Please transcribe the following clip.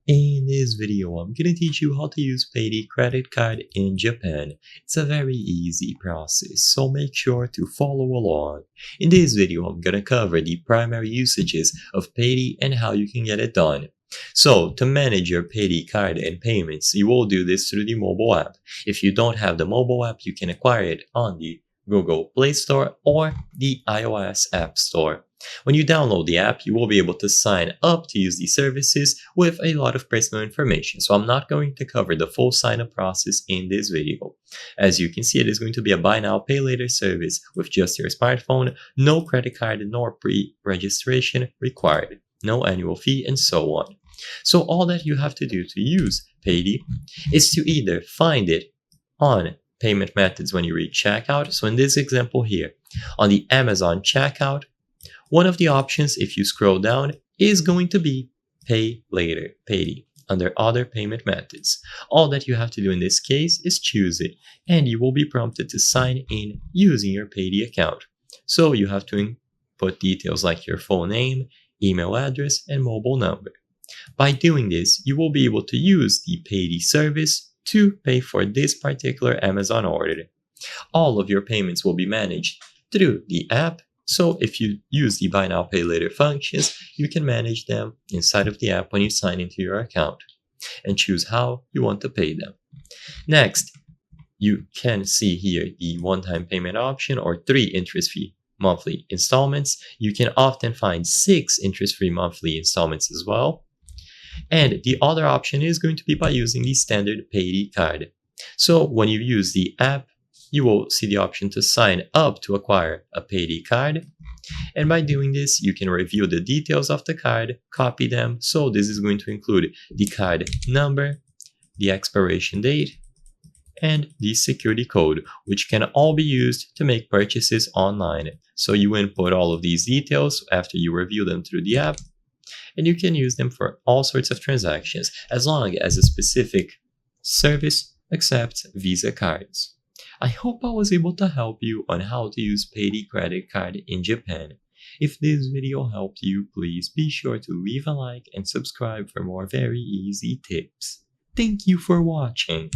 In this video, I'm gonna teach you how to use Payday credit card in Japan. It's a very easy process, so make sure to follow along. In this video, I'm gonna cover the primary usages of Payday and how you can get it done. So, to manage your Payday card and payments, you will do this through the mobile app. If you don't have the mobile app, you can acquire it on the Google Play Store or the iOS App Store. When you download the app, you will be able to sign up to use these services with a lot of personal information. So I'm not going to cover the full sign up process in this video. As you can see, it is going to be a buy now, pay later service with just your smartphone, no credit card nor pre-registration required, no annual fee, and so on. So all that you have to do to use Payday is to either find it on payment methods when you reach checkout. So in this example here, on the Amazon checkout, one of the options, if you scroll down, is going to be Pay Later, Payday, under Other Payment Methods. All that you have to do in this case is choose it, and you will be prompted to sign in using your Payday account. So you have to input details like your full name, email address, and mobile number. By doing this, you will be able to use the Payday service to pay for this particular Amazon order. All of your payments will be managed through the app. So if you use the buy now, pay later functions, you can manage them inside of the app when you sign into your account and choose how you want to pay them. Next, you can see here the one-time payment option or 3 interest-free monthly installments. You can often find 6 interest-free monthly installments as well. And the other option is going to be by using the standard Payday card. So when you use the app, you will see the option to sign up to acquire a Payday card. And by doing this, you can review the details of the card, copy them. So this is going to include the card number, the expiration date, and the security code, which can all be used to make purchases online. So you input all of these details after you review them through the app, and you can use them for all sorts of transactions as long as a specific service accepts Visa cards. I hope I was able to help you on how to use Payday credit card in Japan. If this video helped you, please be sure to leave a like and subscribe for more very easy tips. Thank you for watching.